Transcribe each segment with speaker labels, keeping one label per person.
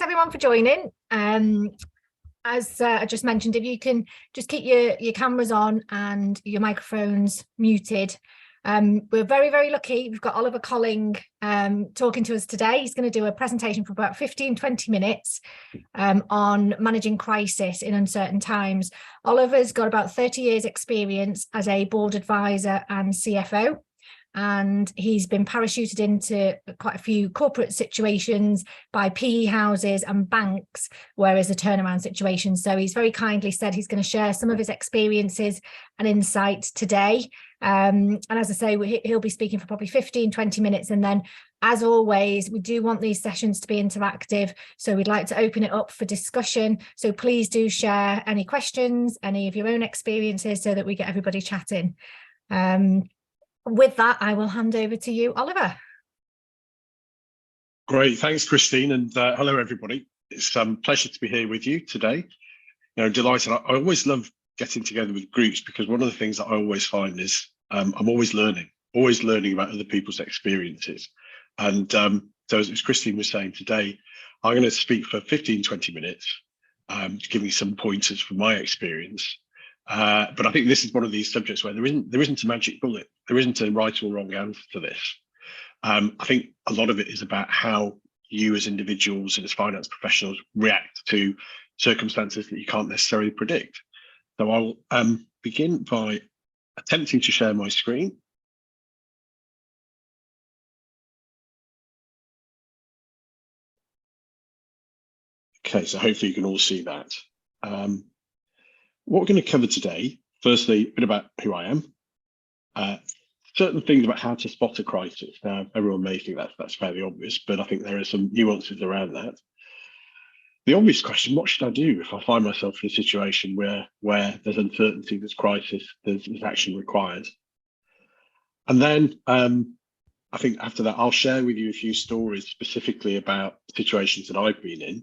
Speaker 1: thanks everyone for joining. As I just mentioned, if you can just keep your cameras on and your microphones muted. We're very, very lucky. We've got Oliver Colling talking to us today. He's going to do a presentation for about 15-20 minutes on managing crisis in uncertain times. Oliver's got about 30 years experience as a board advisor and CFO. And he's been parachuted into quite a few corporate situations by PE houses and banks, whereas a turnaround situation. So he's very kindly said he's going to share some of his experiences and insights today. And as I say, he'll be speaking for probably 15-20 minutes. And then, as always, we do want these sessions to be interactive. So we'd like to open it up for discussion. So please do share any questions, any of your own experiences, so that we get everybody chatting. With that, I will hand over to you, Oliver.
Speaker 2: Great, thanks, Christine, and hello, everybody. It's a pleasure to be here with you today. Delighted. I always love getting together with groups because one of the things that I always find is I'm always learning about other people's experiences. And so as Christine was saying today, I'm going to speak for 15-20 minutes to give you some pointers from my experience. But I think this is one of these subjects where there isn't a magic bullet. There isn't a right or wrong answer to this. I think a lot of it is about how you as individuals and as finance professionals react to circumstances that you can't necessarily predict. So I'll begin by attempting to share my screen. Okay, so hopefully you can all see that. What we're going to cover today, firstly, a bit about who I am, certain things about how to spot a crisis. Now, everyone may think that's fairly obvious, but I think there are some nuances around that. The obvious question, what should I do if I find myself in a situation where there's uncertainty, there's crisis, there's action required? And then I think after that, I'll share with you a few stories specifically about situations that I've been in.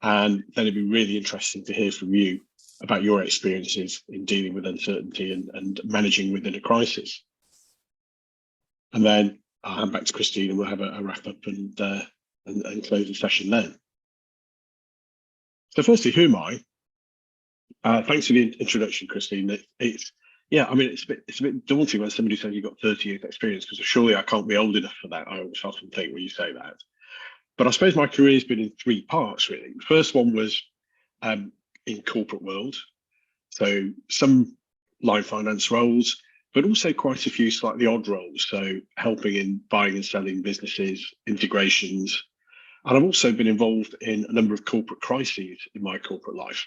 Speaker 2: And then it'd be really interesting to hear from you about your experiences in dealing with uncertainty and managing within a crisis. And then I'll hand back to Christine and we'll have a wrap up and close the session then. So firstly, who am I? Thanks for the introduction, Christine. It's a bit daunting when somebody says you've got 30 years experience, because surely I can't be old enough for that. I always often think when you say that. But I suppose my career has been in three parts, really. The first one was in corporate world, so some line finance roles, but also quite a few slightly odd roles, so helping in buying and selling businesses, integrations. And I've also been involved in a number of corporate crises in my corporate life.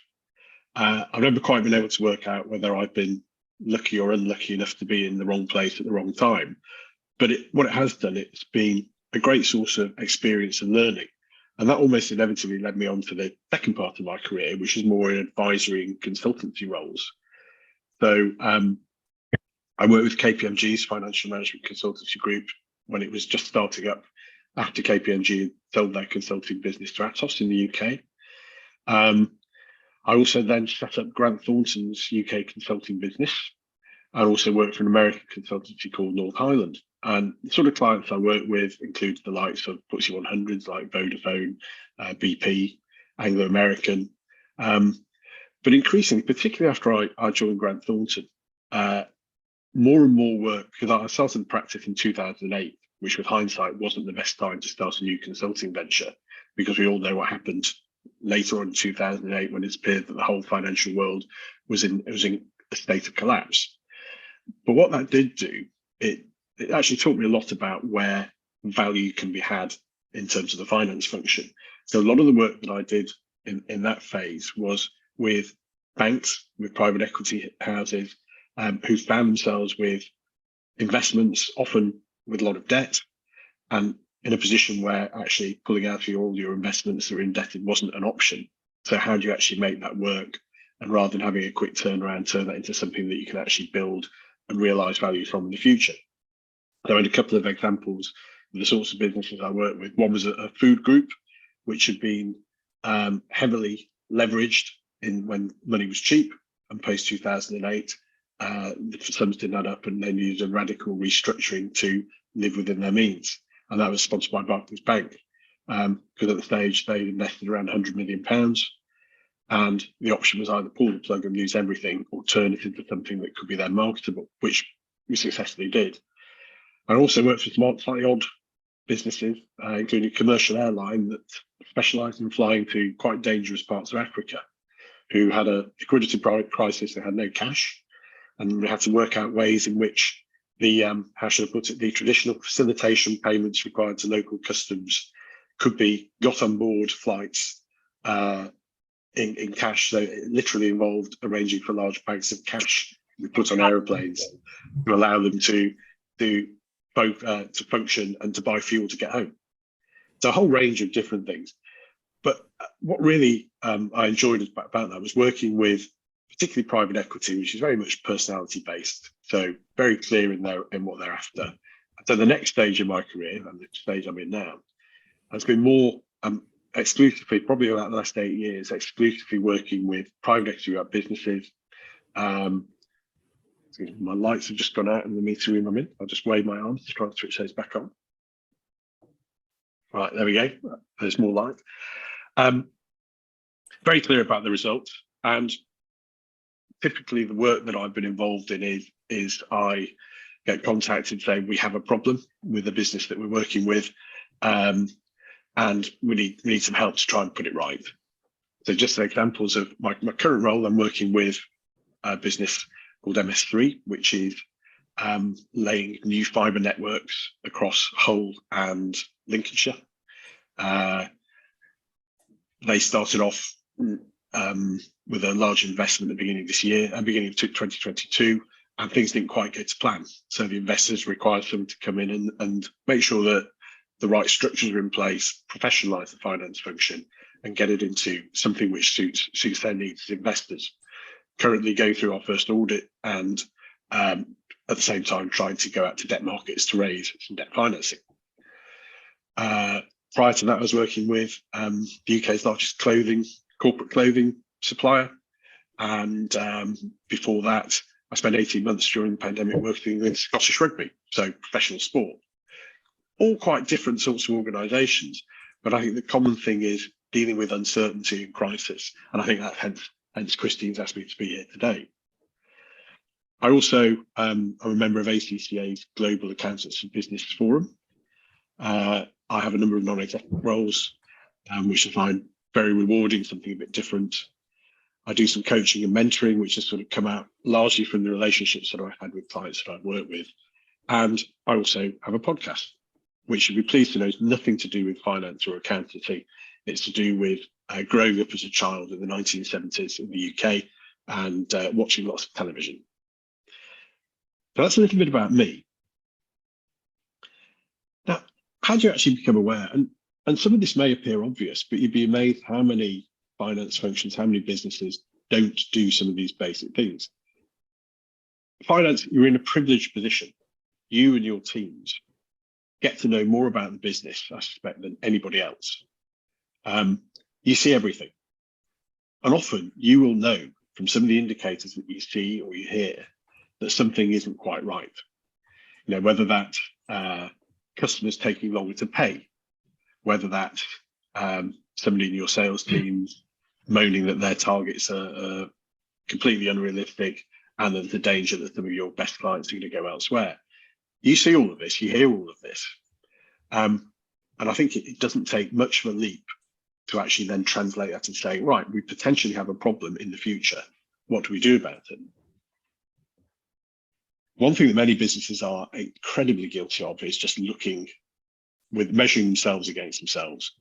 Speaker 2: I've never quite been able to work out whether I've been lucky or unlucky enough to be in the wrong place at the wrong time. But what it has done, it's been a great source of experience and learning. And that almost inevitably led me on to the second part of my career, which is more in advisory and consultancy roles. So I worked with KPMG's financial management consultancy group when it was just starting up after KPMG sold their consulting business to Atos in the UK. I also then set up Grant Thornton's UK consulting business. I also worked for an American consultancy called North Highland. And the sort of clients I work with includes the likes of FTSE 100s like Vodafone, BP, Anglo American. But increasingly, particularly after I joined Grant Thornton, more and more work, because I started practice in 2008, which with hindsight wasn't the best time to start a new consulting venture, because we all know what happened later on in 2008 when it appeared that the whole financial world was in a state of collapse. But what that did do, it actually taught me a lot about where value can be had in terms of the finance function. So a lot of the work that I did in that phase was with banks, with private equity houses, who found themselves with investments, often with a lot of debt, and in a position where actually pulling out of all your investments that are indebted wasn't an option. So how do you actually make that work? And rather than having a quick turnaround, turn that into something that you can actually build and realize value from in the future. So I had a couple of examples of the sorts of businesses I worked with. One was a food group, which had been heavily leveraged when money was cheap, and post 2008, the sums didn't add up, and they needed a radical restructuring to live within their means. And that was sponsored by Barclays Bank. because at the stage they invested around £100 million, and the option was either pull the plug and lose everything or turn it into something that could be then marketable, which we successfully did. I also worked for some slightly odd businesses, including a commercial airline that specialised in flying to quite dangerous parts of Africa, who had a liquidity crisis. They had no cash, and we had to work out ways in which the, how should I put it, the traditional facilitation payments required to local customs could be got on board flights in cash. So it literally involved arranging for large bags of cash we put on aeroplanes to allow them to both to function and to buy fuel to get home. So a whole range of different things. But what really I enjoyed about that was working with particularly private equity, which is very much personality based. So very clear in what they're after. So the next stage in my career, and the stage I'm in now, has been more exclusively, probably about the last 8 years, exclusively working with private equity businesses. My lights have just gone out in the meeting room I'm in. I'll just wave my arms to try and switch those back on. Right, there we go. There's more light. Very clear about the results, and typically the work that I've been involved in is I get contacted saying we have a problem with the business that we're working with, and we need some help to try and put it right. So just examples of my current role, I'm working with a business called MS3, which is laying new fibre networks across Hull and Lincolnshire. They started off with a large investment at the beginning of this year, and beginning of 2022, and things didn't quite go to plan. So the investors required them to come in and make sure that the right structures are in place, professionalise the finance function, and get it into something which suits their needs as investors. Currently going through our first audit, and at the same time trying to go out to debt markets to raise some debt financing. Prior to that, I was working with the UK's largest corporate clothing supplier, and before that, I spent 18 months during the pandemic working with Scottish Rugby, so professional sport. All quite different sorts of organisations, but I think the common thing is dealing with uncertainty and crisis, and I think that hence Christine's asked me to be here today. I also am a member of ACCA's Global Accountants and Business Forum. I have a number of non-executive roles, which I find very rewarding, something a bit different. I do some coaching and mentoring, which has sort of come out largely from the relationships that I've had with clients that I've worked with. And I also have a podcast, which you'll be pleased to know is nothing to do with finance or accountancy. It's to do with growing up as a child in the 1970s in the UK and watching lots of television. So that's a little bit about me. Now, how do you actually become aware? And some of this may appear obvious, but you'd be amazed how many finance functions, how many businesses don't do some of these basic things. Finance, you're in a privileged position. You and your teams get to know more about the business, I suspect, than anybody else. You see everything. And often you will know from some of the indicators that you see or you hear that something isn't quite right. You know, whether that customers taking longer to pay, whether that somebody in your sales teams moaning that their targets are completely unrealistic and there's a danger that some of your best clients are going to go elsewhere. You see all of this, you hear all of this. And I think it doesn't take much of a leap to actually then translate that and say, right, we potentially have a problem in the future. What do we do about it? One thing that many businesses are incredibly guilty of is just measuring themselves against themselves.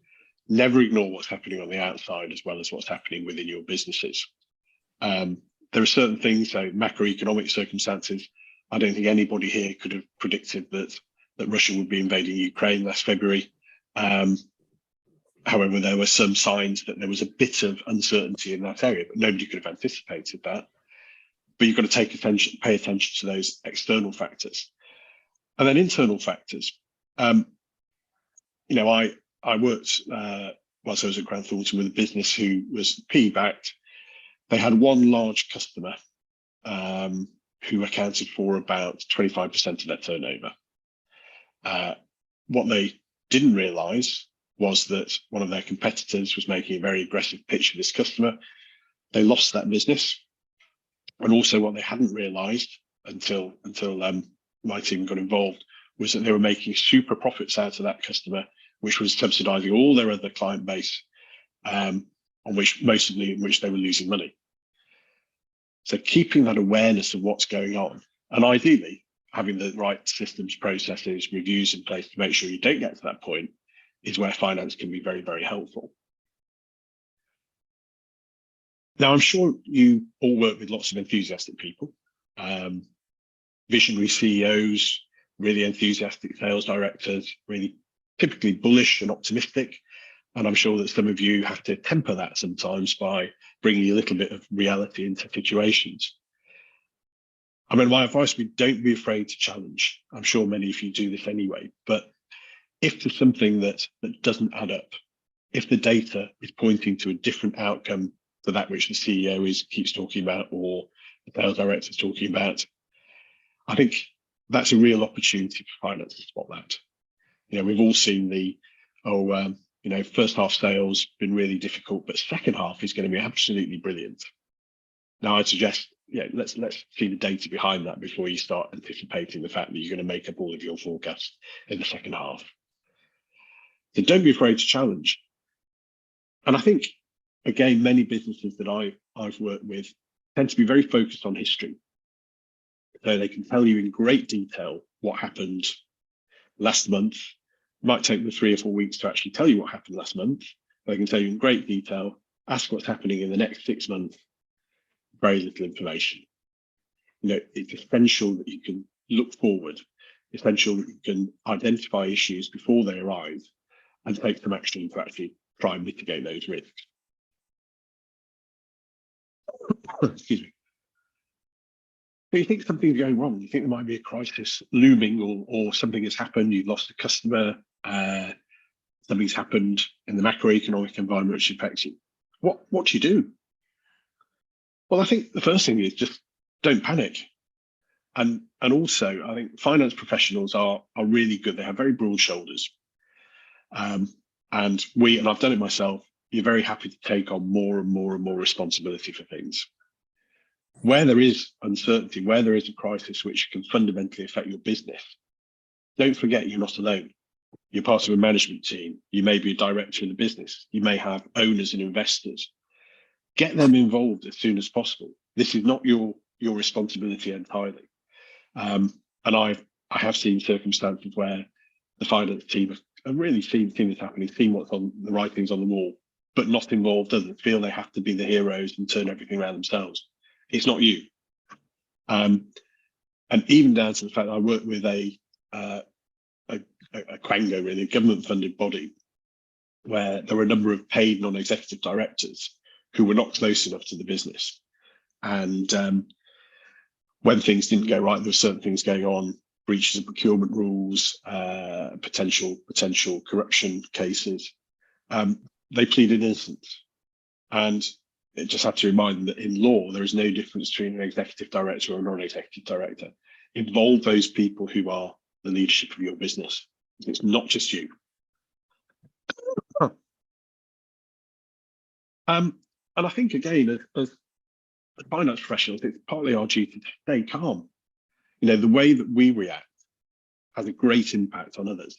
Speaker 2: Never ignore what's happening on the outside as well as what's happening within your businesses. There are certain things, so macroeconomic circumstances. I don't think anybody here could have predicted that Russia would be invading Ukraine last February. However, there were some signs that there was a bit of uncertainty in that area, but nobody could have anticipated that. But you've got to pay attention to those external factors. And then internal factors. I worked whilst I was at Grant Thornton with a business who was PE-backed. They had one large customer who accounted for about 25% of their turnover. What they didn't realise was that one of their competitors was making a very aggressive pitch for this customer. They lost that business. And also what they hadn't realised until my team got involved was that they were making super profits out of that customer, which was subsidising all their other client base, on which they were losing money. So keeping that awareness of what's going on, and ideally having the right systems, processes, reviews in place to make sure you don't get to that point, is where finance can be very, very helpful. Now, I'm sure you all work with lots of enthusiastic people, visionary CEOs, really enthusiastic sales directors, really typically bullish and optimistic. And I'm sure that some of you have to temper that sometimes by bringing a little bit of reality into situations. I mean, my advice would be, don't be afraid to challenge. I'm sure many of you do this anyway, but if there's something that doesn't add up, if the data is pointing to a different outcome to that which the CEO keeps talking about, or the sales director is talking about, I think that's a real opportunity for finance to spot that. You know, we've all seen first half sales been really difficult, but second half is going to be absolutely brilliant. Now, I'd suggest, let's see the data behind that before you start anticipating the fact that you're going to make up all of your forecasts in the second half. So don't be afraid to challenge. And I think, again, many businesses that I've worked with tend to be very focused on history. So they can tell you in great detail what happened last month. It might take them 3 or 4 weeks to actually tell you what happened last month. They can tell you in great detail, ask what's happening in the next 6 months, very little information. You know, it's essential that you can look forward, essential that you can identify issues before they arise and take some action to actually try and mitigate those risks. Excuse me. So you think something's going wrong, you think there might be a crisis looming, or something has happened, you've lost a customer, something's happened in the macroeconomic environment which affects you. What do you do? Well, I think the first thing is just don't panic. And also, I think finance professionals are really good. They have very broad shoulders. And I've done it myself, you're very happy to take on more and more and more responsibility for things. Where there is uncertainty, where there is a crisis which can fundamentally affect your business, don't forget you're not alone. You're part of a management team. You may be a director in the business. You may have owners and investors. Get them involved as soon as possible. This is not your responsibility entirely. And I have seen circumstances where the finance team have really seen things happening, seen what's on the writings on the wall, but not involved others, feel they have to be the heroes and turn everything around themselves. It's not you. And even down to the fact that I work with a Quango, really, a government-funded body, where there were a number of paid non-executive directors who were not close enough to the business. And when things didn't go right, there were certain things going on, breaches of procurement rules, potential corruption cases. They pleaded innocence. And it just had to remind them that in law, there is no difference between an executive director or a non-executive director. Involve those people who are the leadership of your business. It's not just you. And I think, again, as finance professionals, it's partly our duty to stay calm. You know, the way that we react has a great impact on others.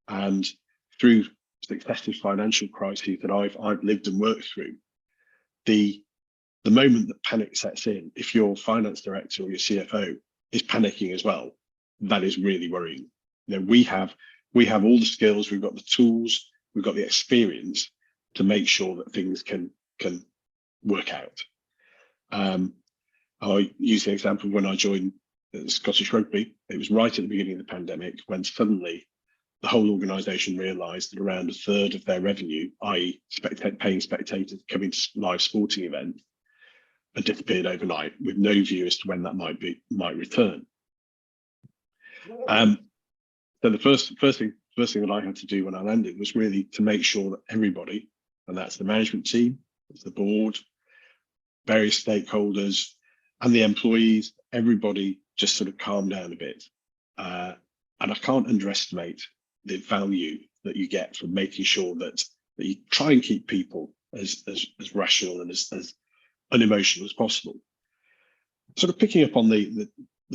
Speaker 2: And through successive financial crises that I've lived and worked through, the moment that panic sets in, if your finance director or your CFO is panicking as well, that is really worrying. You know, we have all the skills, we've got the tools, we've got the experience to make sure that things can work out. I'll use the example when I joined Scottish Rugby. It was right at the beginning of the pandemic when suddenly the whole organisation realised that around a third of their revenue, i.e. paying spectators coming to live sporting events, had disappeared overnight with no view as to when that might return. So the first thing that I had to do when I landed was really to make sure that everybody, and that's the management team, it's the board, various stakeholders, and the employees, everybody just sort of calmed down a bit. And I can't underestimate the value that you get from making sure that you try and keep people as rational and as unemotional as possible. Sort of picking up on the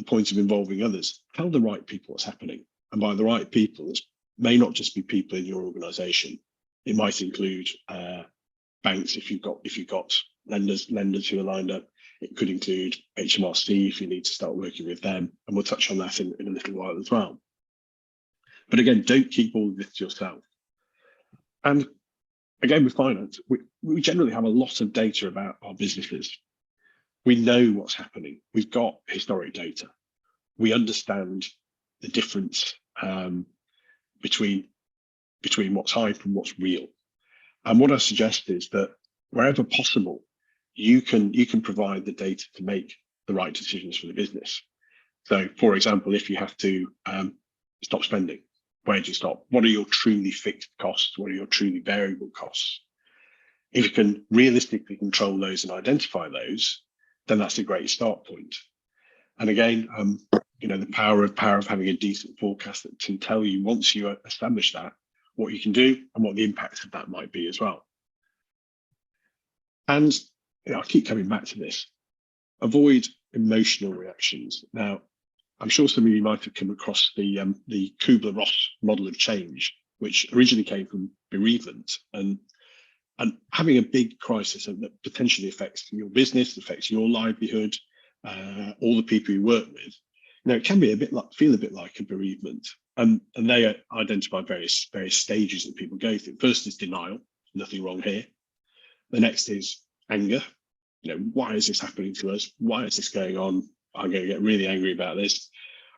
Speaker 2: point of involving others, tell the right people what's happening. And by the right people, it may not just be people in your organisation. It might include banks if you've got lenders who are lined up. It could include HMRC if you need to start working with them. And we'll touch on that in a little while as well. But again, don't keep all of this to yourself. And again, with finance, we generally have a lot of data about our businesses. We know what's happening. We've got historic data. We understand the difference between what's hype and what's real. And what I suggest is that wherever possible, you can provide the data to make the right decisions for the business. So, for example, if you have to stop spending, where do you stop? What are your truly fixed costs? What are your truly variable costs? If you can realistically control those and identify those, then that's a great start point. And again, the power of having a decent forecast that can tell you once you establish that, what you can do and what the impact of that might be as well. And I keep coming back to this. Avoid emotional reactions. Now, I'm sure some of you might have come across the Kubler-Ross model of change, which originally came from bereavement, and having a big crisis that potentially affects your business, affects your livelihood, all the people you work with. It can be feel a bit like a bereavement, and they identify various stages that people go through. First is denial, nothing wrong here. The next is anger. Why is this happening to us? Why is this going on? I'm going to get really angry about this.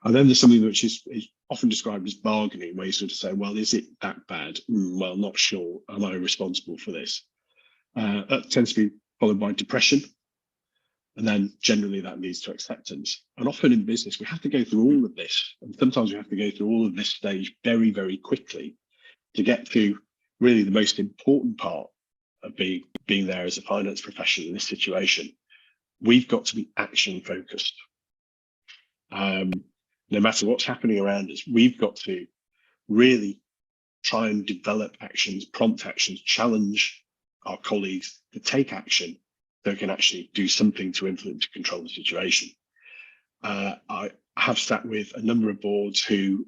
Speaker 2: And then there's something which is often described as bargaining, where you sort of say, well, is it that bad? Well, not sure. Am I responsible for this? That tends to be followed by depression. And then generally that leads to acceptance. And often in business, we have to go through all of this. And sometimes we have to go through all of this stage very, very quickly to get to really the most important part of being there as a finance professional in this situation. We've got to be action focused. No matter what's happening around us, we've got to really try and develop actions, prompt actions, challenge our colleagues to take action so we can actually do something to influence, to control the situation. I have sat with a number of boards who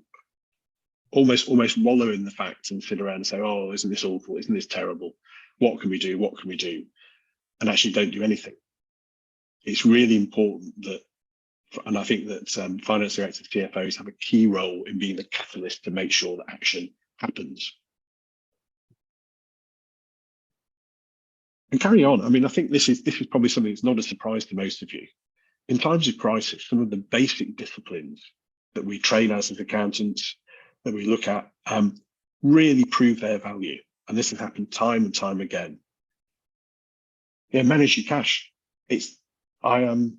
Speaker 2: almost wallow in the fact and sit around and say, oh, isn't this awful? Isn't this terrible? What can we do? What can we do? And actually don't do anything. It's really important that, and I think that finance directors, CFOs have a key role in being the catalyst to make sure that action happens. And carry on. I mean, I think this is probably something that's not a surprise to most of you. In times of crisis, some of the basic disciplines that we train as accountants, that we look at, really prove their value. And this has happened time and time again. Manage your cash. I am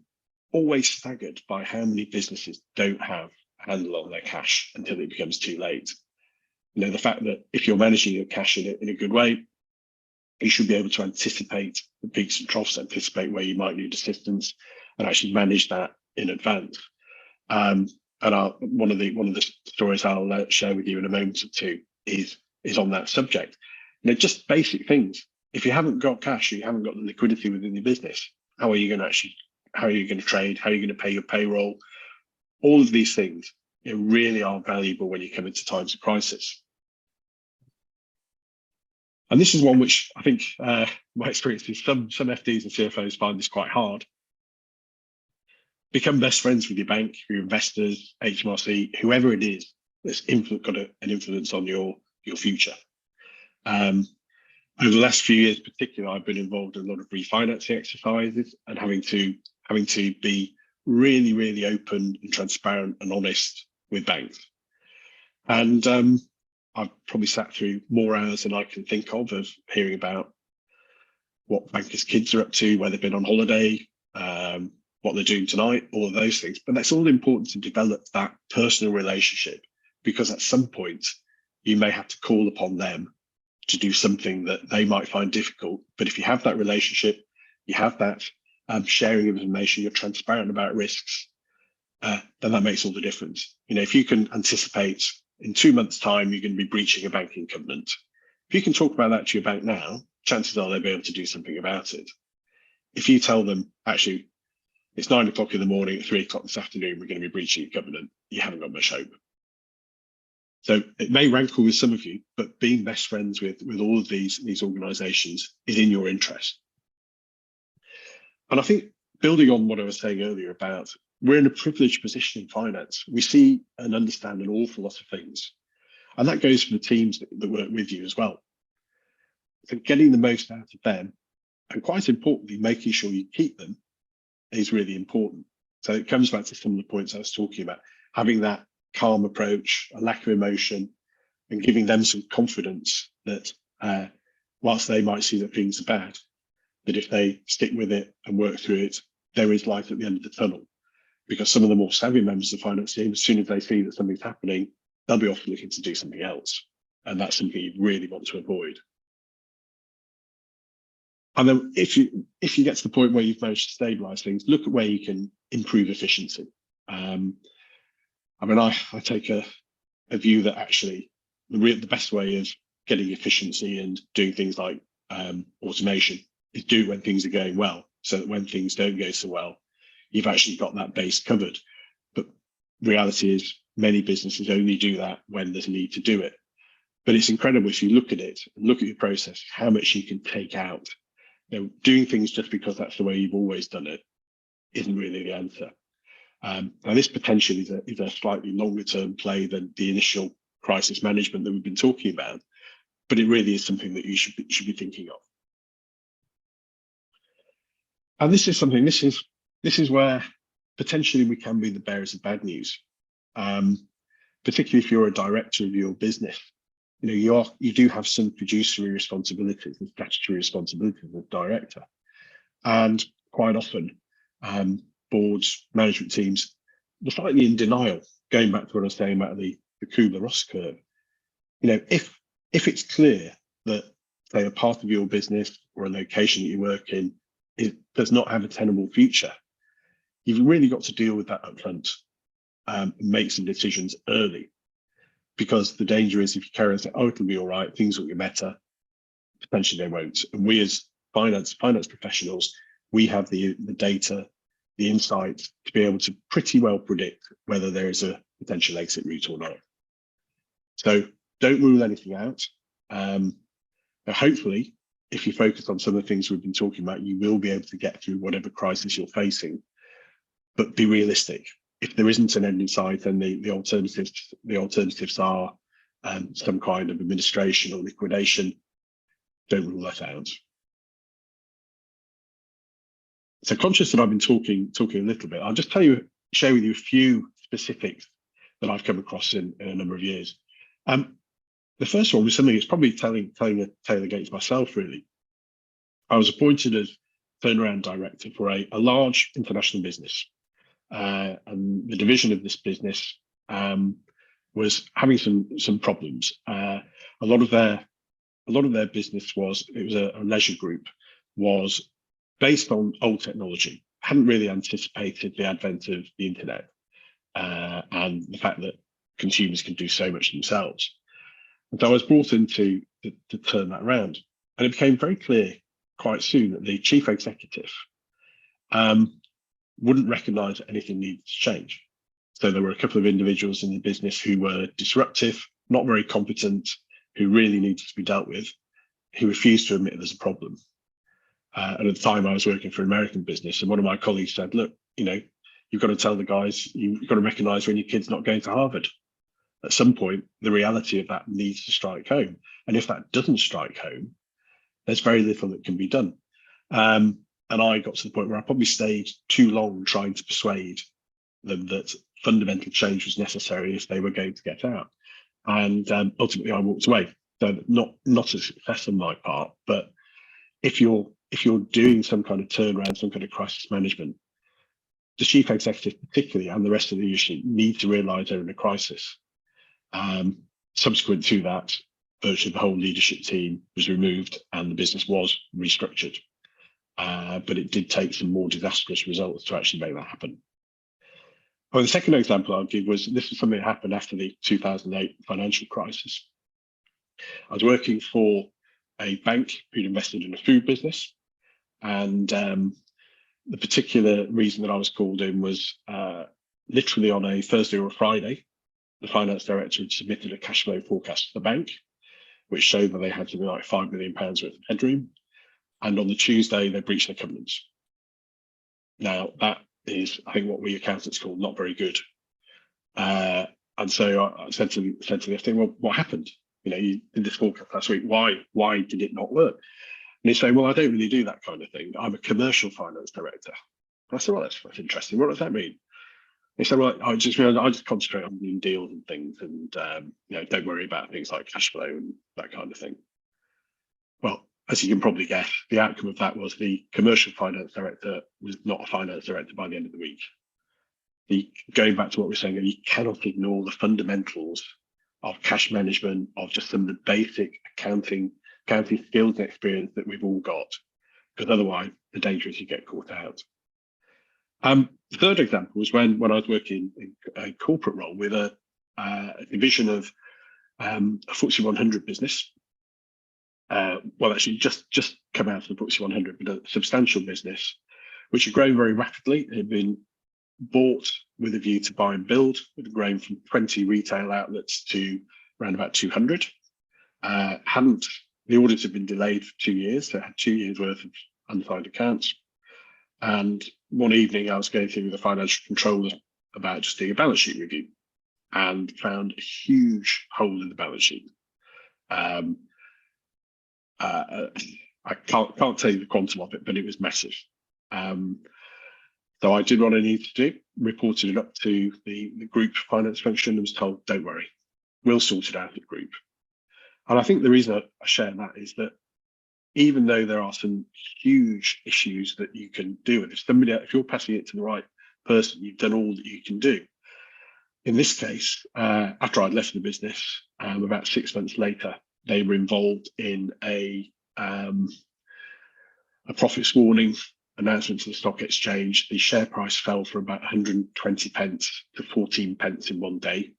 Speaker 2: always staggered by how many businesses don't have a handle on their cash until it becomes too late. The fact that if you're managing your cash in a good way, you should be able to anticipate the peaks and troughs, anticipate where you might need assistance, and actually manage that in advance. And one of the stories I'll share with you in a moment or two is on that subject. Just basic things. If you haven't got cash, or you haven't got the liquidity within your business, how are you going to trade? How are you going to pay your payroll? All of these things really are valuable when you come into times of crisis. And this is one which I think my experience is some FDs and CFOs find this quite hard. Become best friends with your bank, your investors, HMRC, whoever it is that's got an influence on your future. Over the last few years, particularly, I've been involved in a lot of refinancing exercises and having to be really, really open and transparent and honest with banks. And I've probably sat through more hours than I can think of hearing about what bankers' kids are up to, where they've been on holiday, what they're doing tonight, all of those things. But that's all important to develop that personal relationship, because at some point you may have to call upon them to do something that they might find difficult. But if you have that relationship, you have that sharing of information, you're transparent about risks, then that makes all the difference. If you can anticipate in 2 months' time, you're going to be breaching a banking covenant. If you can talk about that to your bank now, chances are they'll be able to do something about it. If you tell them, actually, it's 9 o'clock in the morning, at 3 o'clock this afternoon, we're going to be breaching a covenant, you haven't got much hope. So it may rankle with some of you, but being best friends with all of these organisations is in your interest. And I think building on what I was saying earlier about, we're in a privileged position in finance. We see and understand an awful lot of things. And that goes for the teams that work with you as well. So getting the most out of them, and quite importantly, making sure you keep them is really important. So it comes back to some of the points I was talking about, having that calm approach, a lack of emotion, and giving them some confidence that whilst they might see that things are bad, that if they stick with it and work through it, there is light at the end of the tunnel. Because some of the more savvy members of the finance team, as soon as they see that something's happening, they'll be off looking to do something else. And that's something you really want to avoid. And then if you get to the point where you've managed to stabilise things, look at where you can improve efficiency. I mean, I take a view that actually the best way of getting efficiency and doing things like automation is do it when things are going well, so that when things don't go so well, you've actually got that base covered. But reality is many businesses only do that when there's a need to do it. But it's incredible if you look at it and look at your process, how much you can take out. You know, doing things just because that's the way you've always done it isn't really the answer. And this potentially is a slightly longer term play than the initial crisis management that we've been talking about, but it really is something that you should be thinking of. And this is where potentially we can be the bearers of bad news, particularly if you're a director of your business. You know, you do have some fiduciary responsibilities and statutory responsibilities as director, and quite often boards, management teams, they're slightly in denial. Going back to what I was saying about the Kubler-Ross curve, you know, if it's clear that, say, a part of your business or a location that you work in does not have a tenable future, you've really got to deal with that upfront and make some decisions early. Because the danger is if you carry on saying, oh, it'll be all right, things will get better, potentially they won't. And we as finance professionals, we have the data, the insight to be able to pretty well predict whether there is a potential exit route or not. So don't rule anything out. Hopefully, if you focus on some of the things we've been talking about, you will be able to get through whatever crisis you're facing, but be realistic. If there isn't an end in sight, then the alternatives are some kind of administration or liquidation. Don't rule that out. So conscious that I've been talking a little bit, I'll just share with you a few specifics that I've come across in a number of years. The first one was something that's probably telling a tale against myself, really. I was appointed as turnaround director for a large international business. And the division of this business was having some problems. A lot of their business was a leisure group, was based on old technology, hadn't really anticipated the advent of the internet and the fact that consumers can do so much themselves. And so I was brought in to turn that around. And it became very clear quite soon that the chief executive wouldn't recognise that anything needed to change. So there were a couple of individuals in the business who were disruptive, not very competent, who really needed to be dealt with, who refused to admit there's a problem. And at the time I was working for an American business, and one of my colleagues said, look, you know, you've got to tell the guys, you've got to recognise when your kid's not going to Harvard. At some point, the reality of that needs to strike home. And if that doesn't strike home, there's very little that can be done. And I got to the point where I probably stayed too long trying to persuade them that fundamental change was necessary if they were going to get out. And ultimately, I walked away. So not a success on my part, but if you're doing some kind of turnaround, some kind of crisis management, the chief executive particularly and the rest of the leadership need to realise they're in a crisis. Subsequent to that, virtually the whole leadership team was removed and the business was restructured. But it did take some more disastrous results to actually make that happen. Well, the second example I'll give was, this was something that happened after the 2008 financial crisis. I was working for a bank who'd invested in a food business, and the particular reason that I was called in was literally on a Thursday or a Friday, the finance director had submitted a cash flow forecast to the bank, which showed that they had something like £5 million worth of headroom. And on the Tuesday, they breached their covenants. Now, that is, I think, what we accountants call not very good. And so I said to the FD, well, what happened? You know, you did this forecast last week. Why did it not work? And he's saying, well, I don't really do that kind of thing. I'm a commercial finance director. And I said, well, that's interesting. What does that mean? He said, well, I just concentrate on doing deals and things, and don't worry about things like cash flow and that kind of thing. Well, as you can probably guess, the outcome of that was the commercial finance director was not a finance director by the end of the week. Going back to what we're saying, you cannot ignore the fundamentals of cash management, of just some of the basic accounting skills and experience that we've all got, because otherwise the danger is you get caught out. The third example was when I was working in a corporate role with a division of a FTSE 100 business. Well, actually, just come out of the FTSE 100, but a substantial business, which had grown very rapidly. It had been bought with a view to buy and build. It had grown from 20 retail outlets to around about 200. The audits had been delayed for 2 years, so it had 2 years worth of unsigned accounts. And one evening I was going through with the financial controller about just doing a balance sheet review, and found a huge hole in the balance sheet. I can't tell you the quantum of it, but it was massive. So I did what I needed to do, reported it up to the group finance function, and was told, don't worry, we'll sort it out at the group. And I think the reason I share that is that even though there are some huge issues that you can do with, if you're passing it to the right person, you've done all that you can do. In this case, after I'd left the business, about 6 months later, they were involved in a profits warning announcement to the stock exchange. The share price fell from about 120 pence to 14 pence in one day,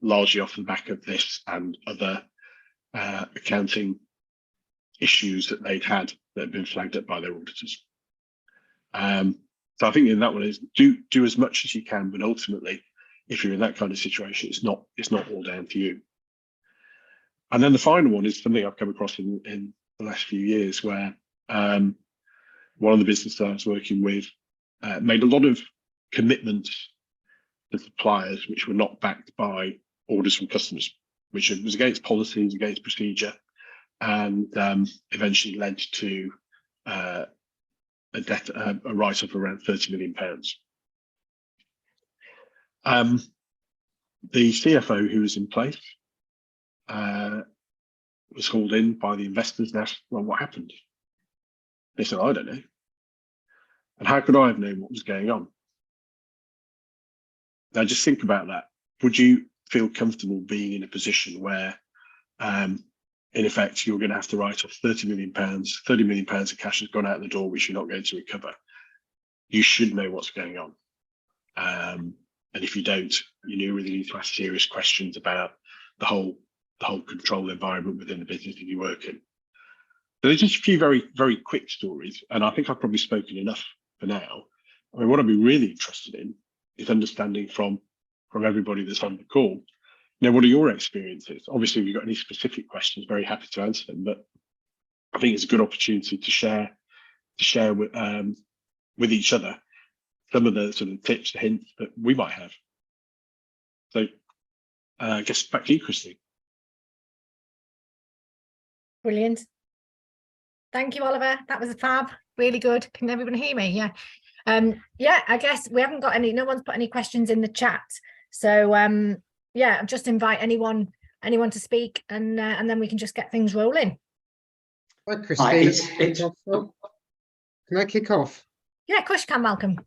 Speaker 2: largely off the back of this and other accounting issues that they'd had that had been flagged up by their auditors. So I think in that one is do as much as you can, but ultimately, if you're in that kind of situation, it's not all down to you. And then the final one is something I've come across in the last few years, where one of the businesses I was working with made a lot of commitments to suppliers which were not backed by orders from customers, which was against policies, against procedure, and eventually led to a write-off of around £30 million. The CFO who was in place was hauled in by the investors and asked, well, what happened? They said, I don't know. And how could I have known what was going on? Now, just think about that. Would you feel comfortable being in a position where, in effect, you're going to have to write off £30 million, £30 million of cash has gone out the door, which you're not going to recover? You should know what's going on. And if you don't, you really need to ask serious questions about the whole control environment within the business that you work in. So there's just a few very, very quick stories, and I think I've probably spoken enough for now. I mean, what I'd be really interested in is understanding from everybody that's on the call, what are your experiences? Obviously, if you've got any specific questions, very happy to answer them, but I think it's a good opportunity to share with each other some of the sort of tips, the hints that we might have. So I guess back to you, Christine.
Speaker 1: Brilliant. Thank you, Oliver. That was a fab. Really good. Can everyone hear me? Yeah. Yeah, I guess we haven't got no one's put any questions in the chat. So yeah, just invite anyone to speak, and then we can just get things rolling.
Speaker 3: Hi, Christine. Can I kick off?
Speaker 1: Yeah, of course you can, Malcolm.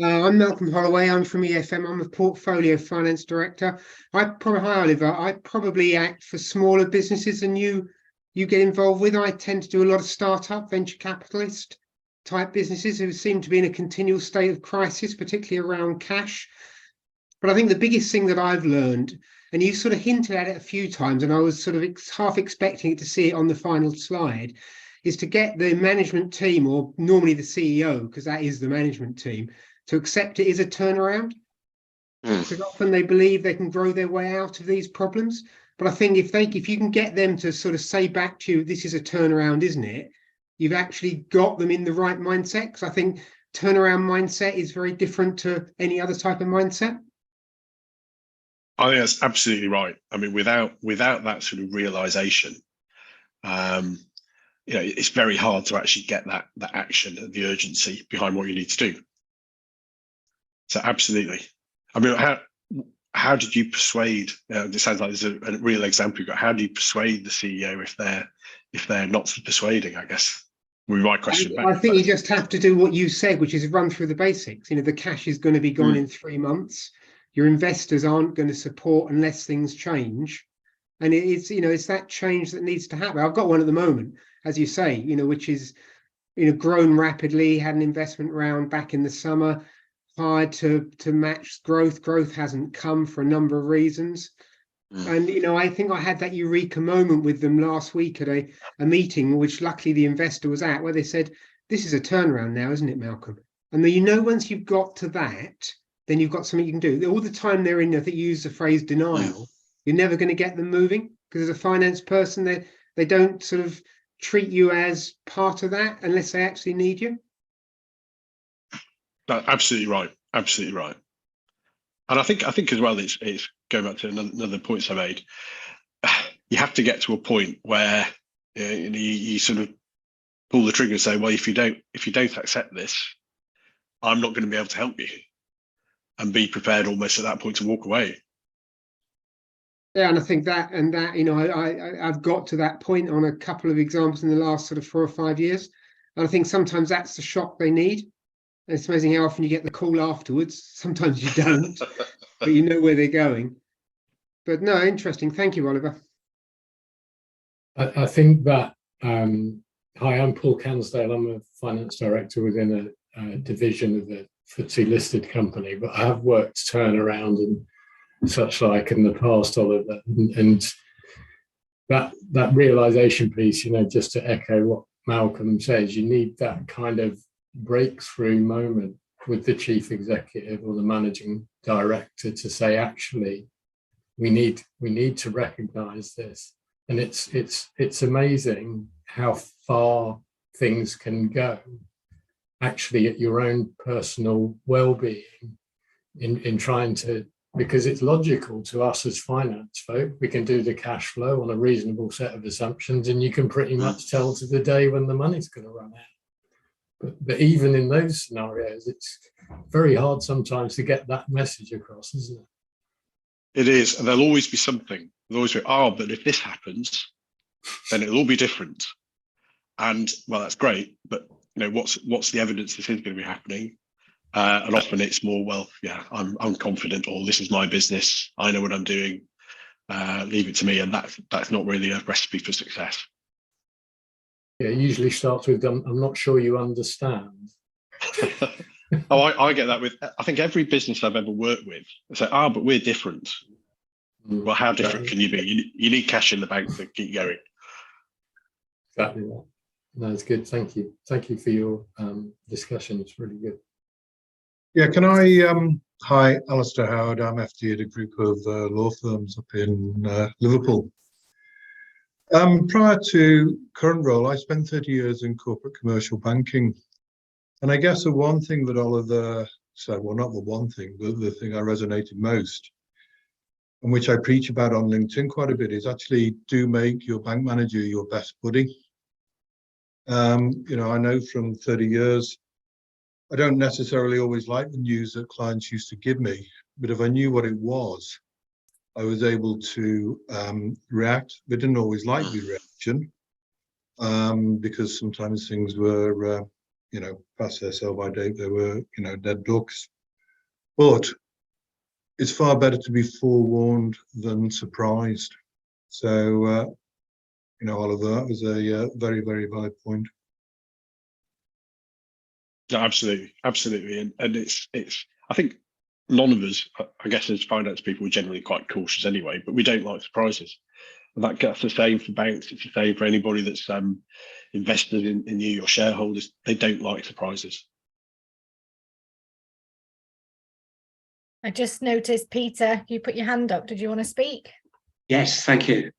Speaker 3: I'm Malcolm Holloway. I'm from EFM. I'm a portfolio finance director. Hi, Oliver. I probably act for smaller businesses than you get involved with. I tend to do a lot of startup, venture capitalist type businesses who seem to be in a continual state of crisis, particularly around cash. But I think the biggest thing that I've learned, and you sort of hinted at it a few times, and I was sort of half expecting it to see it on the final slide, is to get the management team, or normally the CEO, because that is the management team, to accept it is a turnaround. Because often they believe they can grow their way out of these problems. But I think if you can get them to sort of say back to you, this is a turnaround, isn't it? You've actually got them in the right mindset. Because I think turnaround mindset is very different to any other type of mindset.
Speaker 2: I think that's absolutely right. I mean, without that sort of realization, it's very hard to actually get that action, the urgency behind what you need to do. So absolutely. I mean, how did you persuade? It sounds like there's a real example you've got. How do you persuade the CEO if they're not persuading? I guess would be my question.
Speaker 3: I think you just have to do what you said, which is run through the basics. The cash is going to be gone in 3 months. Your investors aren't going to support unless things change, and it's that change that needs to happen. I've got one at the moment, as you say, which is grown rapidly. Had an investment round back in the summer. Hard to match growth. Growth hasn't come for a number of reasons. And I think I had that eureka moment with them last week at a meeting, which luckily the investor was at, where they said, this is a turnaround now, isn't it, Malcolm? And once you've got to that, then you've got something you can do. All the time they're in, I think you use the phrase denial, you're never going to get them moving, because as a finance person, they don't sort of treat you as part of that unless they actually need you.
Speaker 2: Absolutely right. Absolutely right. And I think as well, it's going back to another point I made. You have to get to a point where you sort of pull the trigger and say, well, if you don't accept this, I'm not going to be able to help you, and be prepared almost at that point to walk away.
Speaker 3: Yeah, and I think I've got to that point on a couple of examples in the last sort of 4 or 5 years, and I think sometimes that's the shock they need. It's amazing how often you get the call afterwards. Sometimes you don't, but you know where they're going. But no, interesting. Thank you, Oliver.
Speaker 4: I think that, hi, I'm Paul Cansdale. I'm a finance director within a division of a FTSE listed company, but I have worked turnaround and such like in the past, Oliver. And that realization piece, just to echo what Malcolm says, you need that kind of breakthrough moment with the chief executive or the managing director to say, actually, we need to recognize this. And it's amazing how far things can go actually at your own personal well-being in trying to, because it's logical to us as finance folk, we can do the cash flow on a reasonable set of assumptions, and you can pretty much tell to the day when the money's going to run out. But even in those scenarios, it's very hard sometimes to get that message across, isn't it?
Speaker 2: It is, and there'll always be something. There'll always be, but if this happens, then it'll all be different. And well, that's great, but what's the evidence this is going to be happening? And often it's more, well, yeah, I'm confident, or this is my business, I know what I'm doing. Leave it to me, and that's not really a recipe for success.
Speaker 4: Yeah, it usually starts with, I'm not sure you understand.
Speaker 2: I get that with, I think every business I've ever worked with, I say, but we're different. Well, how different can you be? You need cash in the bank to keep going.
Speaker 4: Exactly that. No, it's good. Thank you. Thank you for your discussion. It's really good.
Speaker 5: Yeah, can I, hi, Alistair Howard. I'm FD at a group of law firms up in Liverpool. Prior to current role, I spent 30 years in corporate commercial banking. And I guess the one thing that Oliver said, well, not the one thing, but the thing I resonated most, and which I preach about on LinkedIn quite a bit, is actually do make your bank manager your best buddy. I know from 30 years, I don't necessarily always like the news that clients used to give me, but if I knew what it was, I was able to react. They didn't always like the reaction because sometimes things were, past their sell-by date. They were, dead ducks. But it's far better to be forewarned than surprised. So, Oliver, that was a very, very valid point.
Speaker 2: No, absolutely, and it's. I think none of us, I guess, as finance people, we're generally quite cautious anyway, but we don't like surprises. And that's the same for banks. It's the same for anybody that's invested in you, your shareholders. They don't like surprises.
Speaker 1: I just noticed, Peter, you put your hand up. Did you want to speak?
Speaker 6: Yes, thank you.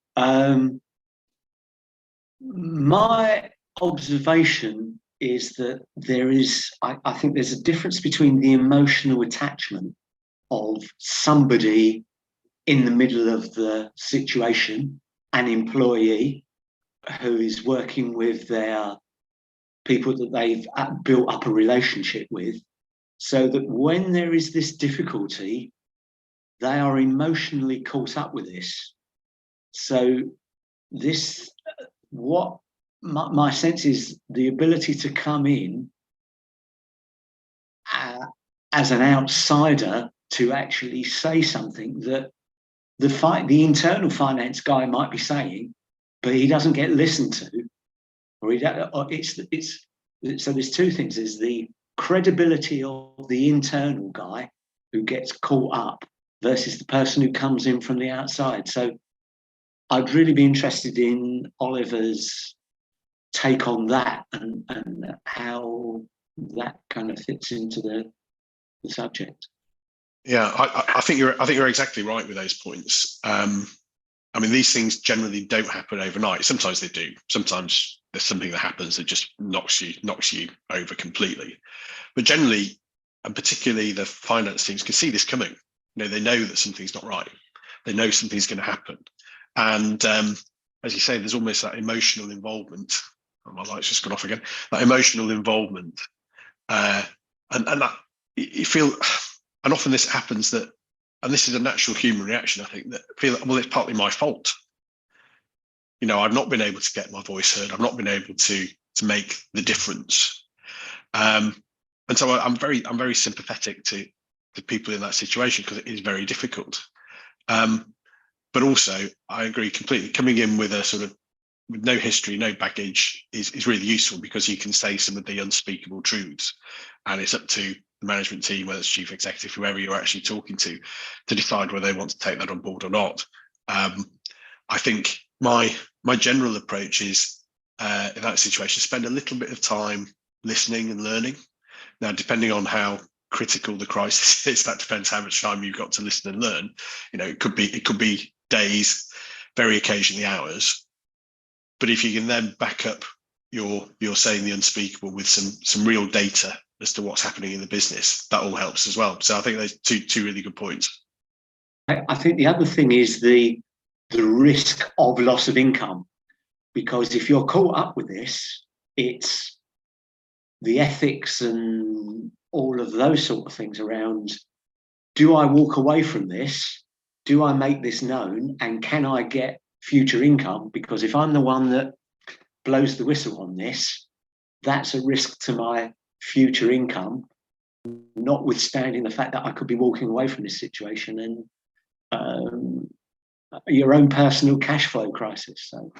Speaker 6: My observation is that there is, I think there's a difference between the emotional attachment of somebody in the middle of the situation, an employee who is working with their people that they've built up a relationship with, so that when there is this difficulty, they are emotionally caught up with this. So this, what my sense is, the ability to come in as an outsider to actually say something that the internal finance guy might be saying, but he doesn't get listened to, or so there's two things: there's the credibility of the internal guy who gets caught up versus the person who comes in from the outside. So I'd really be interested in Oliver's take on that and how that kind of fits into the subject.
Speaker 2: Yeah, I think you're exactly right with those points. I mean, these things generally don't happen overnight. Sometimes they do. Sometimes there's something that happens that just knocks you over completely. But generally, and particularly the finance teams, can see this coming. They know that something's not right. They know something's going to happen. And as you say, there's almost that emotional involvement. Oh, my light's just gone off again. That emotional involvement, and that you feel. And often this happens that, and this is a natural human reaction, I think, that feel, well, it's partly my fault. I've not been able to get my voice heard. I've not been able to make the difference. And so I'm very sympathetic to people in that situation, because it is very difficult. But also, I agree completely. Coming in with a sort of with no history, no baggage is really useful, because you can say some of the unspeakable truths, and it's up to the management team, whether it's chief executive, whoever you're actually talking to decide whether they want to take that on board or not. I think my general approach is, in that situation, spend a little bit of time listening and learning. Now, depending on how critical the crisis is, that depends how much time you've got to listen and learn. It could be days, very occasionally hours. But if you can then back up your saying the unspeakable with some real data as to what's happening in the business, that all helps as well. So I think those two really good points.
Speaker 6: I think the other thing is the risk of loss of income, because if you're caught up with this, it's the ethics and all of those sort of things around, do I walk away from this? Do I make this known? And can I get future income? Because if I'm the one that blows the whistle on this, that's a risk to my future income, notwithstanding the fact that I could be walking away from this situation and your own personal cash flow crisis. So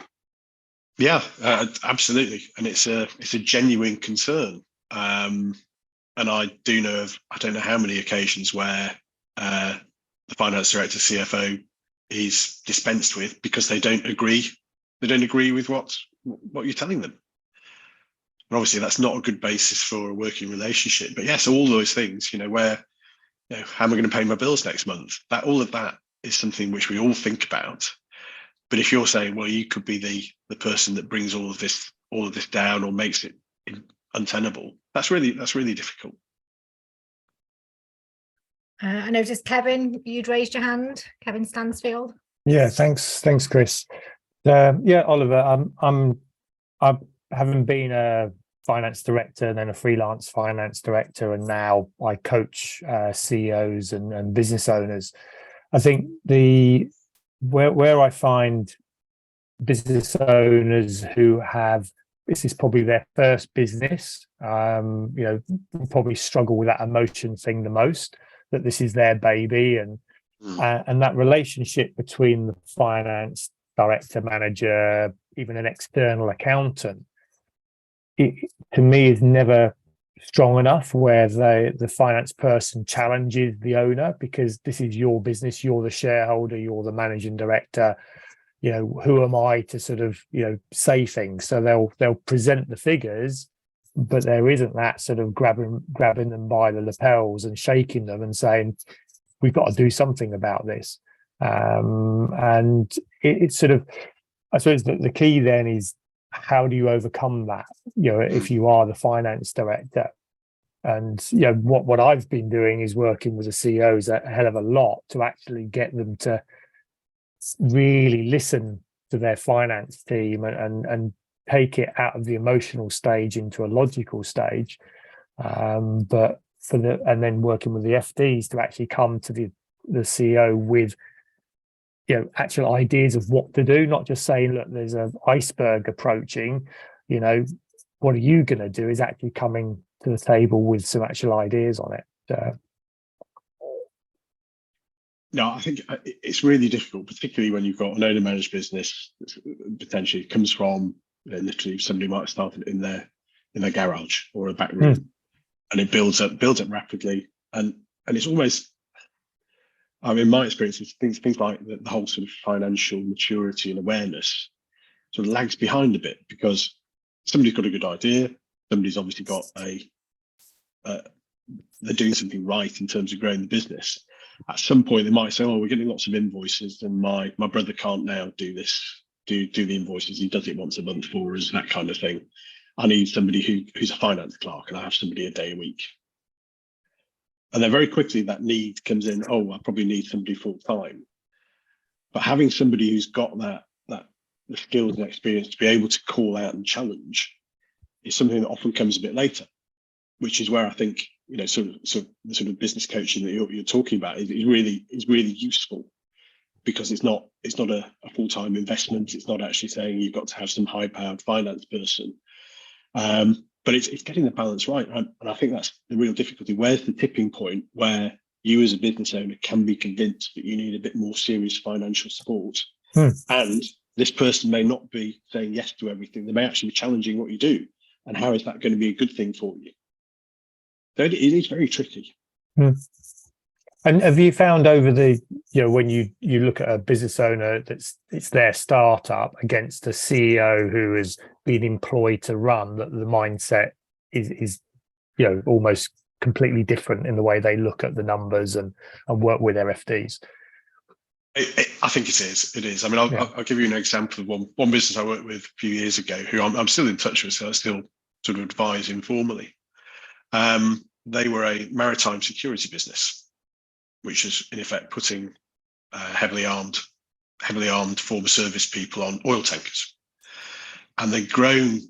Speaker 2: yeah, absolutely, and it's a genuine concern. And I don't know how many occasions where the finance director, CFO, is dispensed with because they don't agree with what you're telling them. And obviously that's not a good basis for a working relationship. But yes, all those things, where, how am I going to pay my bills next month? All of that is something which we all think about. But if you're saying, well, you could be the person that brings all of this down or makes it untenable, that's really difficult.
Speaker 1: I noticed, Kevin, you'd raised your hand. Kevin Stansfield.
Speaker 7: Yeah, thanks, Chris. Oliver, I haven't been a finance director and then a freelance finance director, and now I coach CEOs and business owners. I think where I find business owners who have, this is probably their first business, probably struggle with that emotion thing the most, that this is their baby, and that relationship between the finance director, manager, even an external accountant, it to me is never strong enough where the finance person challenges the owner, because this is your business, you're the shareholder, you're the managing director. Who am I to sort of say things? So they'll present the figures, but there isn't that sort of grabbing them by the lapels and shaking them and saying, we've got to do something about this. And it's sort of, I suppose that the key then is, how do you overcome that? If you are the finance director, and what I've been doing is working with the CEOs a hell of a lot to actually get them to really listen to their finance team and take it out of the emotional stage into a logical stage. But and then working with the FDs to actually come to the CEO with actual ideas of what to do, not just saying, look, there's an iceberg approaching, what are you going to do, is actually coming to the table with some actual ideas on it.
Speaker 2: No, I think it's really difficult, particularly when you've got an owner managed business that potentially comes from literally somebody might have started in their garage or a back room, and it builds up rapidly, and it's almost, in my experience, it's things like the whole sort of financial maturity and awareness sort of lags behind a bit, because somebody's got a good idea, somebody's obviously got they're doing something right in terms of growing the business. At some point, they might say, "Oh, we're getting lots of invoices, and my brother can't now do this, do the invoices. He does it once a month for us, that kind of thing. I need somebody who's a finance clerk, and I have somebody a day a week." And then very quickly that need comes in. Oh, I probably need somebody full time. But having somebody who's got the skills and experience to be able to call out and challenge is something that often comes a bit later, which is where I think sort of the sort of business coaching that you're talking about is really useful, because it's not a full-time investment. It's not actually saying you've got to have some high-powered finance person, but it's getting the balance right. And I think that's the real difficulty. Where's the tipping point where you as a business owner can be convinced that you need a bit more serious financial support, and this person may not be saying yes to everything. They may actually be challenging what you do, and how is that going to be a good thing for you? So it is very tricky.
Speaker 7: And have you found over the, when you look at a business owner it's their startup against a CEO who has been employed to run, that the mindset is almost completely different in the way they look at the numbers and work with their FDs?
Speaker 2: I think it is. I mean, I'll give you an example of one business I worked with a few years ago, who I'm still in touch with, so I still sort of advise informally. They were a maritime security business, which is in effect putting heavily armed former service people on oil tankers, and they'd grown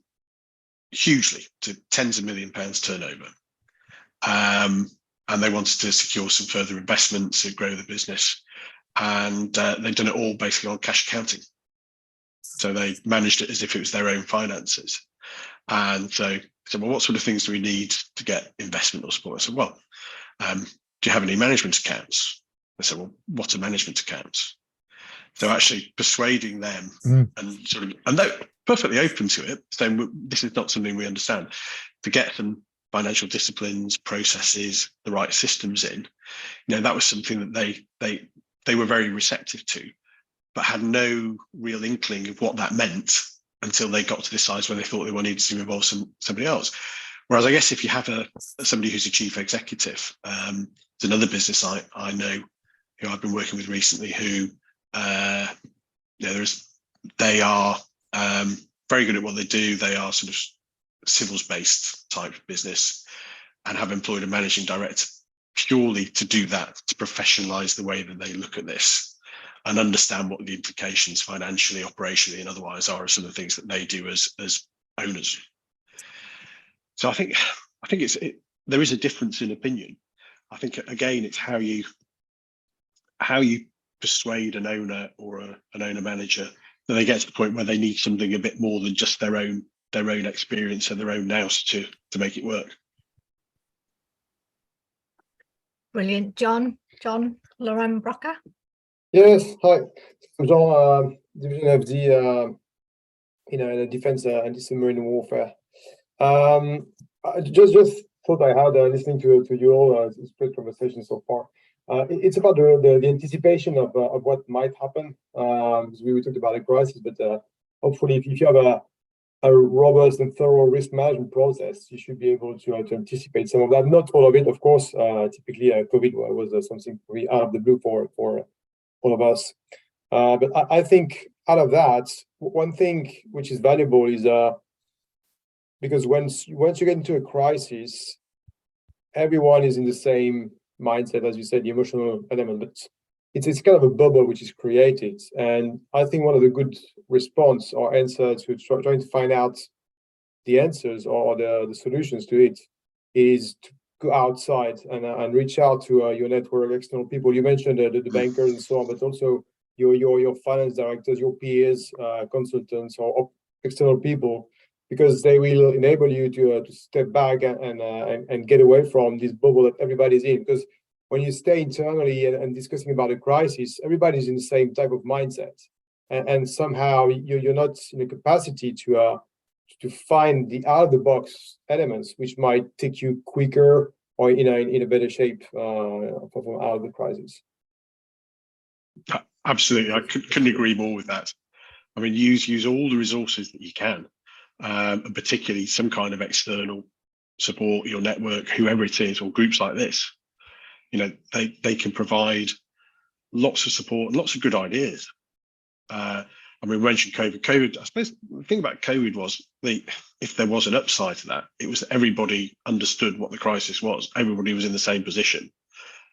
Speaker 2: hugely to tens of £1 million turnover, and they wanted to secure some further investments to grow the business, and they'd done it all basically on cash accounting. So they managed it as if it was their own finances. And so, well, what sort of things do we need to get investment or support? I said, well, do you have any management accounts? I said, well, what are management accounts? So actually persuading them and they're perfectly open to it, saying this is not something we understand, to get some financial disciplines, processes, the right systems in. That was something that they were very receptive to, but had no real inkling of what that meant until they got to this size when they thought they needed to involve somebody else. Whereas I guess if you have somebody who's a chief executive, there's another business I know who I've been working with recently who, they are very good at what they do. They are sort of civils-based type business and have employed a managing director purely to do that, to professionalize the way that they look at this and understand what the implications financially, operationally, and otherwise are of some of the things that they do as owners. So I think there is a difference in opinion. I think again, it's how you persuade an owner or an owner manager that they get to the point where they need something a bit more than just their own experience and their own nous to make it work.
Speaker 1: Brilliant. John Lauren Brocker.
Speaker 8: Yes, hi. Jean, division of the the defense and submarine warfare. Just thought I had listening to you all. It's a great conversation so far. It's about the anticipation of what might happen, because we talked about a crisis, but hopefully if you have a robust and thorough risk management process, you should be able to anticipate some of that. Not all of it, of course. Typically, COVID was something really out of the blue for all of us. But I think out of that, one thing which is valuable is because once you get into a crisis, everyone is in the same mindset, as you said, the emotional element, but it's kind of a bubble which is created. And I think one of the good response or answer to trying to find out the answers or the solutions to it is to go outside and reach out to your network, external people. You mentioned the bankers and so on, but also your finance directors, your peers, consultants, or external people, because they will enable you to step back and get away from this bubble that everybody's in. Because when you stay internally and discussing about a crisis, everybody's in the same type of mindset, and somehow you're not in a capacity to find the out of the box elements which might take you quicker or in a better shape from out of the crisis.
Speaker 2: Absolutely, I couldn't agree more with that. I mean, use all the resources that you can, and particularly some kind of external support, your network, whoever it is, or groups like this. You know, they can provide lots of support and lots of good ideas. I mean, we mentioned COVID. COVID, I suppose the thing about COVID was if there was an upside to that, it was that everybody understood what the crisis was. Everybody was in the same position.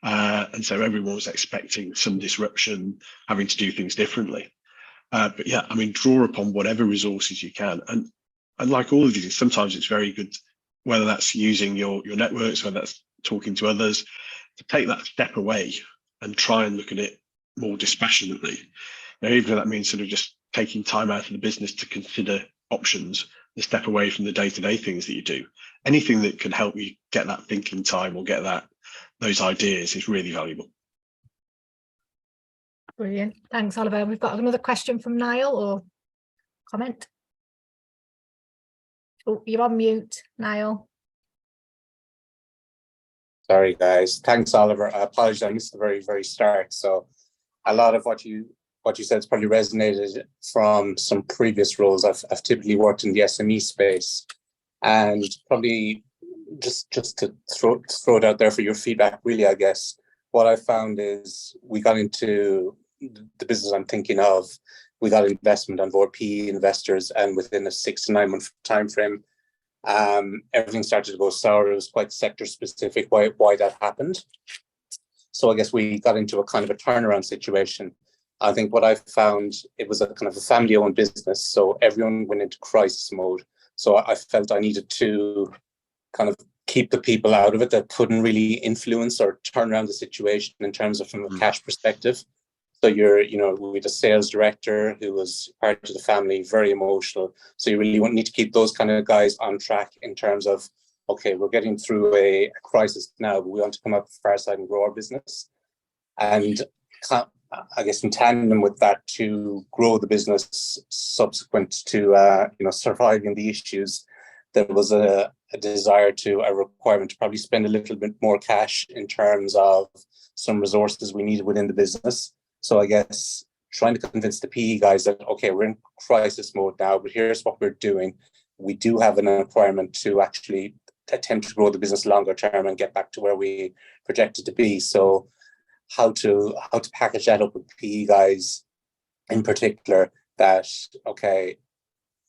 Speaker 2: And so everyone was expecting some disruption, having to do things differently. But yeah, I mean, draw upon whatever resources you can. And like all of these, sometimes it's very good, whether that's using your networks, whether that's talking to others, to take that step away and try and look at it more dispassionately. Now, even if that means sort of just taking time out of the business to consider options, the step away from the day-to-day things that you do. Anything that can help you get that thinking time or get those ideas is really valuable.
Speaker 1: Brilliant. Thanks, Oliver. We've got another question from Niall or comment. Oh, you're on mute, Niall.
Speaker 9: Sorry, guys. Thanks, Oliver. I apologize. I missed the very, very start. So a lot of what you said has probably resonated from some previous roles. I've typically worked in the SME space, and probably just to throw it out there for your feedback, really, I guess, what I found is we got into the business I'm thinking of, we got investment on board, PE investors, and within a 6 to 9 month time frame, everything started to go sour. It was quite sector specific why that happened. So I guess we got into a kind of a turnaround situation. I think what I found, it was a kind of a family owned business. So everyone went into crisis mode. So I felt I needed to kind of keep the people out of it that couldn't really influence or turn around the situation in terms of from a cash perspective. So we had a sales director who was part of the family, very emotional. So you really need to keep those kind of guys on track in terms of, okay, we're getting through a crisis now, but we want to come up the far side and grow our business. And I guess in tandem with that, to grow the business subsequent to surviving the issues, there was a requirement to probably spend a little bit more cash in terms of some resources we needed within the business. So I guess trying to convince the PE guys that, okay, we're in crisis mode now, but here's what we're doing. We do have an requirement to actually attempt to grow the business longer term and get back to where we projected to be. So how to package that up with PE guys in particular, that, okay,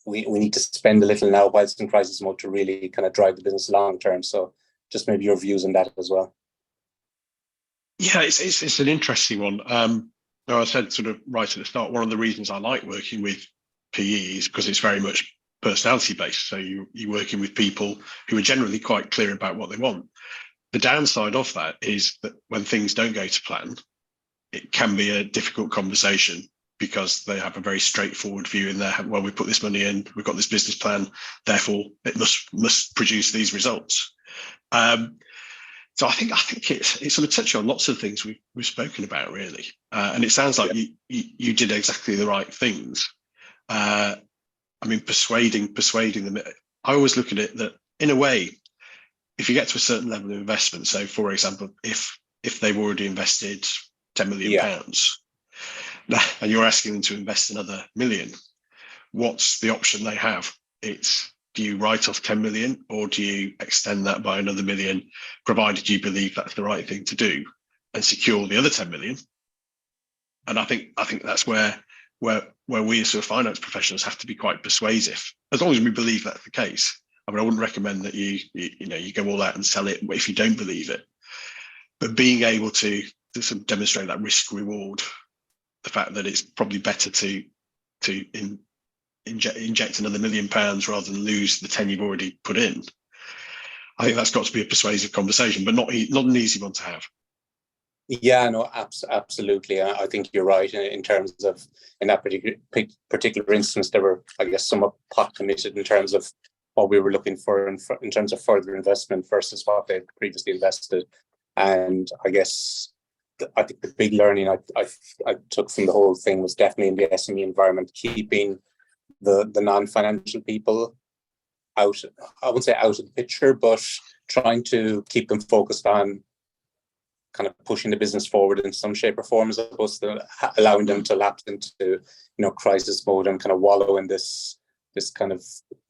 Speaker 9: we need to spend a little now while it's in crisis mode to really kind of drive the business long term. So just maybe your views on that as well.
Speaker 2: Yeah, it's an interesting one. I said sort of right at the start, one of the reasons I like working with PE is because it's very much personality based. So you're working with people who are generally quite clear about what they want. The downside of that is that when things don't go to plan, it can be a difficult conversation because they have a very straightforward view in there. Well, we put this money in, we've got this business plan, therefore it must produce these results. So I think it's sort of touching on lots of things we've spoken about, really. And it sounds like you did exactly the right things. I mean, persuading them. I always look at it that in a way, if you get to a certain level of investment, so for example, if they've already invested 10 million pounds, and you're asking them to invest another million, what's the option they have? It's, do you write off 10 million, or do you extend that by another million, provided you believe that's the right thing to do, and secure the other 10 million? And I think that's where we as sort of finance professionals have to be quite persuasive, as long as we believe that's the case. I mean, I wouldn't recommend that you go all out and sell it if you don't believe it. But being able to sort of demonstrate that risk reward, the fact that it's probably better to inject another £1 million rather than lose the 10 you've already put in, I think that's got to be a persuasive conversation, but not an easy one to have.
Speaker 9: Yeah, no, absolutely. I think you're right in terms of, in that particular instance, they were, I guess, somewhat pot committed in terms of what we were looking for in terms of further investment versus what they'd previously invested. And I guess I think the big learning I took from the whole thing was definitely in the SME environment, keeping the non-financial people out. I wouldn't say out of the picture, but trying to keep them focused on kind of pushing the business forward in some shape or form, as opposed to allowing them to lapse into crisis mode and kind of wallow in this kind of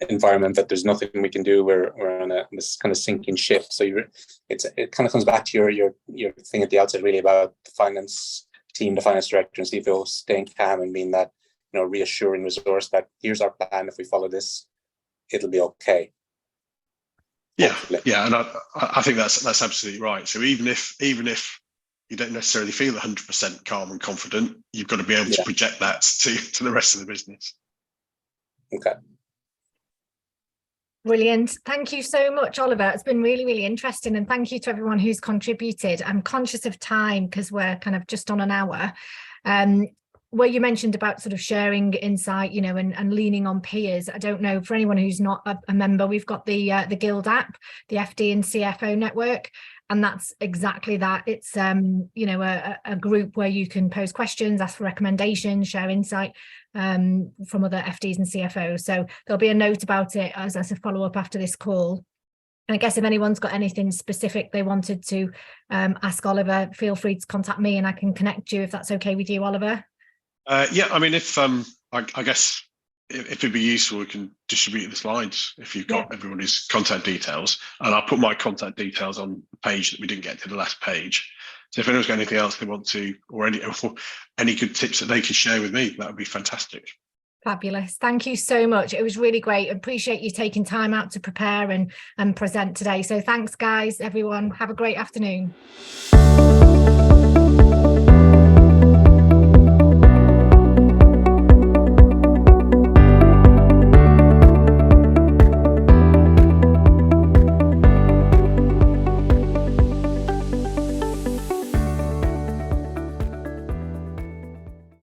Speaker 9: environment that there's nothing we can do. We're on this kind of sinking ship. So it kind of comes back to your thing at the outset, really, about the finance team, the finance director and CFO staying calm and being that reassuring resource that here's our plan. If we follow this, it'll be okay.
Speaker 2: Yeah, and I think that's absolutely right. So even if you don't necessarily feel 100% calm and confident, you've got to be able to project that to the rest of the business.
Speaker 9: Okay.
Speaker 1: Brilliant. Thank you so much, Oliver. It's been really, really interesting. And thank you to everyone who's contributed. I'm conscious of time because we're kind of just on an hour. Where you mentioned about sort of sharing insight, and leaning on peers. I don't know, for anyone who's not a member, we've got the Guild app, the FD and CFO network. And that's exactly that. It's, a group where you can pose questions, ask for recommendations, share insight from other FDs and CFOs. So there'll be a note about it as a follow-up after this call. And I guess if anyone's got anything specific they wanted to ask Oliver, feel free to contact me and I can connect you if that's okay with you, Oliver.
Speaker 2: I mean, if I guess if it'd be useful, we can distribute the slides if you've got everybody's contact details, and I'll put my contact details on the page that we didn't get to the last page. So if anyone's got anything else they want to, or any good tips that they can share with me, that would be fantastic.
Speaker 1: Fabulous. Thank you so much. It was really great. Appreciate you taking time out to prepare and present today. So thanks, guys, everyone. Have a great afternoon.